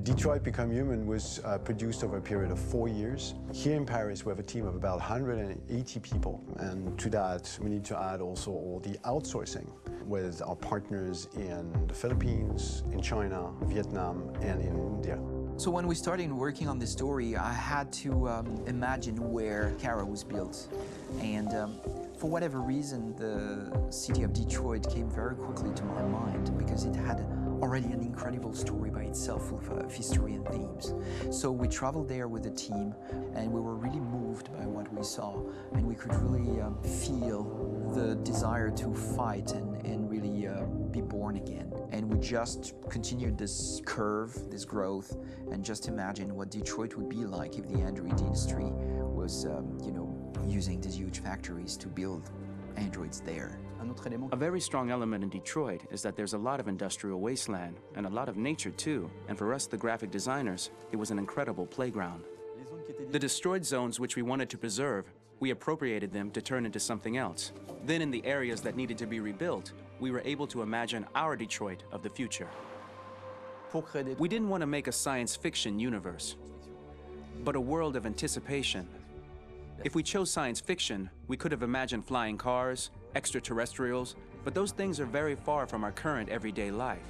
Detroit Become Human was produced over a period of 4 years. Here in Paris, we have a team of about 180 people. And to that, we need to add also all the outsourcing with our partners in the Philippines, in China, Vietnam, and in India. So when we started working on this story, I had to imagine where Kara was built. And for whatever reason, the city of Detroit came very quickly to my mind because it had already an incredible story by itself of history and themes. So we traveled there with the team and we were really moved by what we saw, and we could really feel the desire to fight and really be born again. And we just continued this curve, this growth, and just imagine what Detroit would be like if the Android industry was, using these huge factories to build androids there. A very strong element in Detroit is that there's a lot of industrial wasteland and a lot of nature too, and for us, the graphic designers, it was an incredible playground. The destroyed zones which we wanted to preserve, we appropriated them to turn into something else. Then in the areas that needed to be rebuilt, we were able to imagine our Detroit of the future. We didn't want to make a science fiction universe, but a world of anticipation. If we chose science fiction, we could have imagined flying cars, extraterrestrials, but those things are very far from our current everyday life.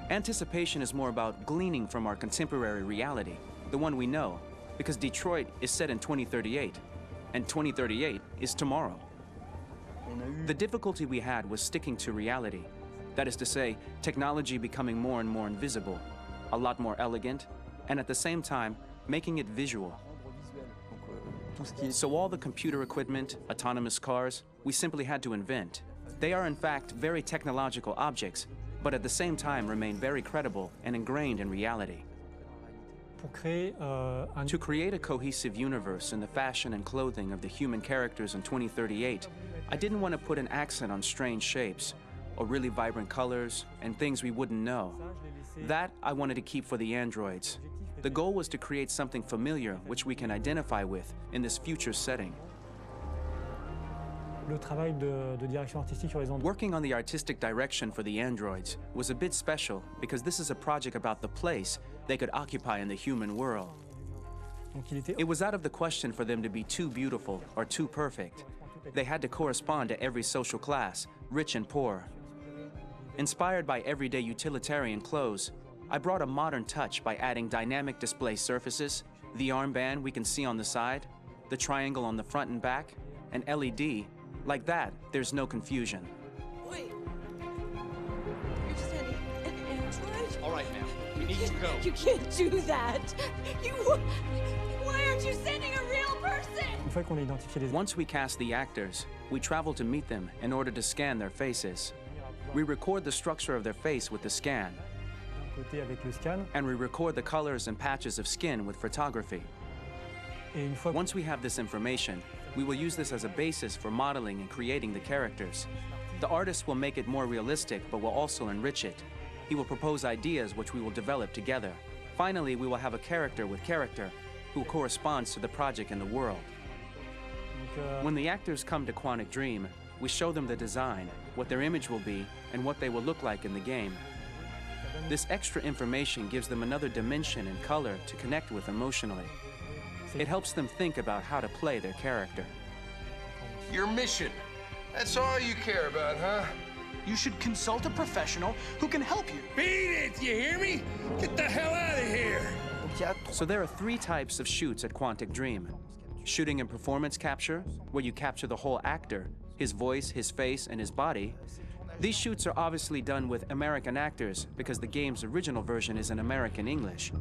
Anticipation is more about gleaning from our contemporary reality, the one we know, because Detroit is set in 2038, and 2038 is tomorrow. The difficulty we had was sticking to reality. That is to say, technology becoming more and more invisible, a lot more elegant, and at the same time, making it visual. So all the computer equipment, autonomous cars, we simply had to invent. They are in fact very technological objects, but at the same time remain very credible and ingrained in reality. To create a cohesive universe in the fashion and clothing of the human characters in 2038, I didn't want to put an accent on strange shapes, or really vibrant colors, and things we wouldn't know. That I wanted to keep for the androids. The goal was to create something familiar which we can identify with in this future setting. Working on the artistic direction for the androids was a bit special because this is a project about the place they could occupy in the human world. It was out of the question for them to be too beautiful or too perfect. They had to correspond to every social class, rich and poor. Inspired by everyday utilitarian clothes, I brought a modern touch by adding dynamic display surfaces, the armband we can see on the side, the triangle on the front and back, an LED. Like that, there's no confusion. Wait. You're sending an android? All right, ma'am. We need to go. You can't do that. Why aren't you sending a real person? Once we cast the actors, we travel to meet them in order to scan their faces. We record the structure of their face with the scan. And we record the colors and patches of skin with photography. Once we have this information, we will use this as a basis for modeling and creating the characters. The artist will make it more realistic, but will also enrich it. He will propose ideas which we will develop together. Finally, we will have a character with character who corresponds to the project and the world. When the actors come to Quantic Dream, we show them the design, what their image will be, and what they will look like in the game. This extra information gives them another dimension and color to connect with emotionally. It helps them think about how to play their character. Your mission. That's all you care about, huh? You should consult a professional who can help you. Beat it, you hear me? Get the hell out of here! So there are 3 types of shoots at Quantic Dream. Shooting and performance capture, where you capture the whole actor, his voice, his face, and his body. These shoots are obviously done with American actors because the game's original version is in American English.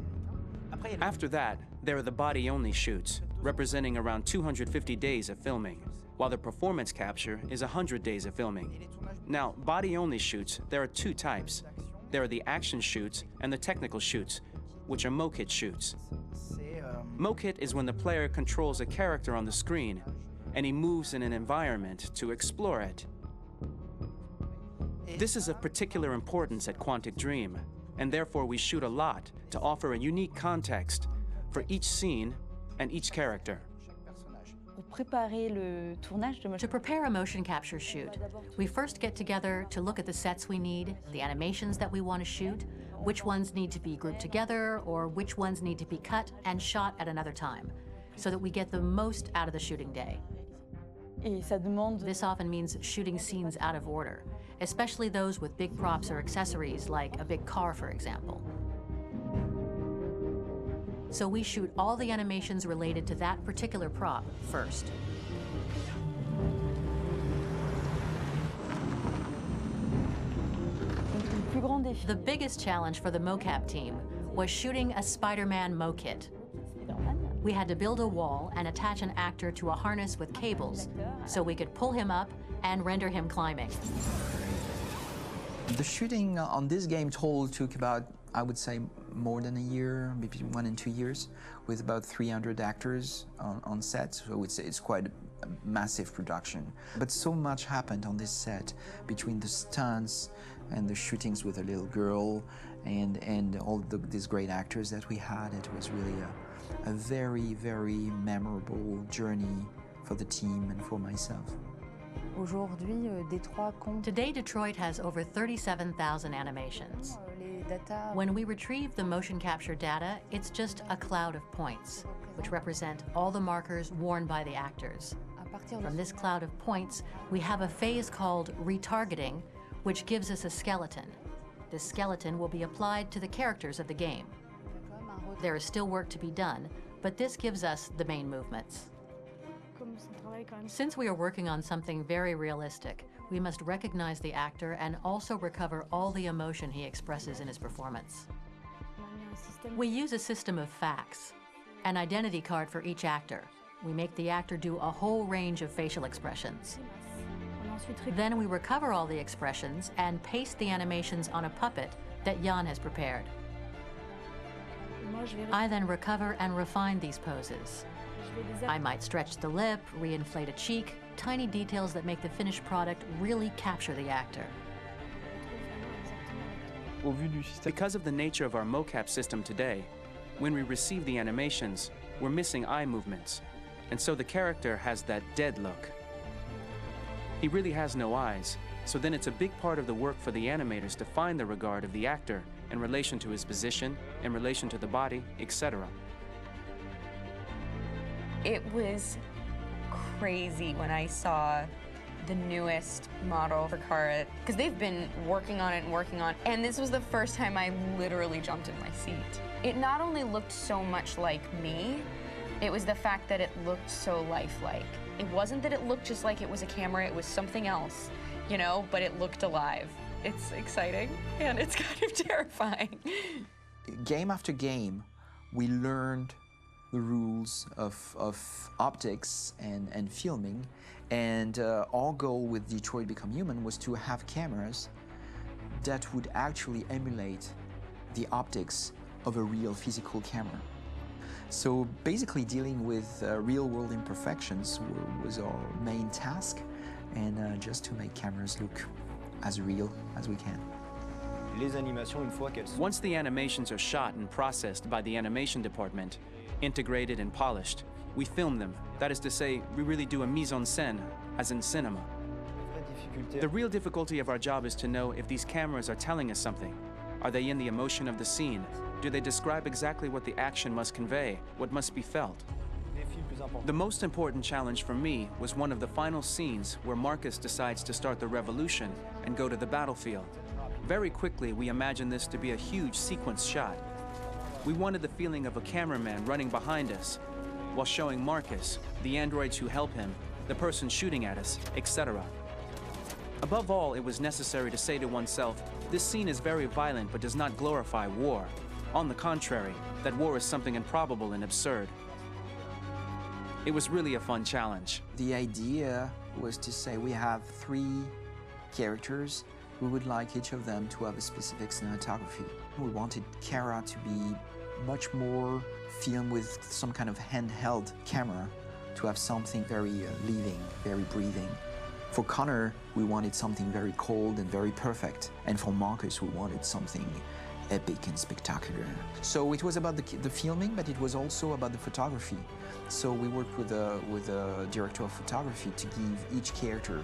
After that, there are the body-only shoots, representing around 250 days of filming, while the performance capture is 100 days of filming. Now, body-only shoots, there are 2 types. There are the action shoots and the technical shoots, which are mokit shoots. Mokit is when the player controls a character on the screen, and he moves in an environment to explore it. This is of particular importance at Quantic Dream, and therefore we shoot a lot to offer a unique context for each scene and each character. To prepare a motion capture shoot, we first get together to look at the sets we need, the animations that we want to shoot, which ones need to be grouped together, or which ones need to be cut and shot at another time, so that we get the most out of the shooting day. This often means shooting scenes out of order, especially those with big props or accessories, like a big car, for example. So we shoot all the animations related to that particular prop first. The biggest challenge for the mocap team was shooting a Spider-Man mo-kit. We had to build a wall and attach an actor to a harness with cables so we could pull him up and render him climbing. The shooting on this game total took about, I would say, more than a year, maybe 1 and 2 years, with about 300 actors on set. So I would say it's quite a massive production. But so much happened on this set between the stunts and the shootings with a little girl and all these great actors that we had. It was really a very, very memorable journey for the team and for myself. Today, Detroit has over 37,000 animations. When we retrieve the motion capture data, it's just a cloud of points, which represent all the markers worn by the actors. From this cloud of points, we have a phase called retargeting, which gives us a skeleton. This skeleton will be applied to the characters of the game. There is still work to be done, but this gives us the main movements. Since we are working on something very realistic, we must recognize the actor and also recover all the emotion he expresses in his performance. We use a system of facts, an identity card for each actor. We make the actor do a whole range of facial expressions. Then we recover all the expressions and paste the animations on a puppet that Jan has prepared. I then recover and refine these poses. I might stretch the lip, reinflate a cheek, tiny details that make the finished product really capture the actor. Because of the nature of our mocap system today, when we receive the animations, we're missing eye movements, and so the character has that dead look. He really has no eyes, so then it's a big part of the work for the animators to find the regard of the actor in relation to his position, in relation to the body, etc. It was crazy when I saw the newest model for Kara, because they've been working on it, and this was the first time I literally jumped in my seat. It not only looked so much like me, it was the fact that it looked so lifelike. It wasn't that it looked just like it was a camera, it was something else, you know, but it looked alive. It's exciting, and it's kind of terrifying. Game after game, we learned the rules of optics and filming, and our goal with Detroit Become Human was to have cameras that would actually emulate the optics of a real physical camera. So basically dealing with real-world imperfections was our main task, and just to make cameras look as real as we can. Once the animations are shot and processed by the animation department, integrated and polished, we film them. That is to say, we really do a mise en scène, as in cinema. The real difficulty of our job is to know if these cameras are telling us something. Are they in the emotion of the scene? Do they describe exactly what the action must convey, what must be felt? The most important challenge for me was one of the final scenes where Marcus decides to start the revolution and go to the battlefield. Very quickly, we imagined this to be a huge sequence shot. We wanted the feeling of a cameraman running behind us while showing Marcus, the androids who help him, the person shooting at us, etc. Above all, it was necessary to say to oneself, this scene is very violent but does not glorify war. On the contrary, that war is something improbable and absurd. It was really a fun challenge. The idea was to say we have 3 characters. We would like each of them to have a specific cinematography. We wanted Kara to be much more filmed with some kind of handheld camera, to have something very living, very breathing. For Connor, we wanted something very cold and very perfect. And for Marcus, we wanted something epic and spectacular. So it was about the filming, but it was also about the photography. So we worked with a director of photography to give each character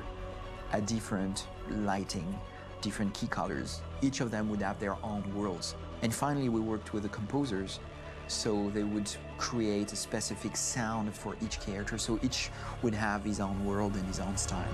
a different lighting, different key colors. Each of them would have their own worlds. And finally, we worked with the composers, so they would create a specific sound for each character, so each would have his own world and his own style.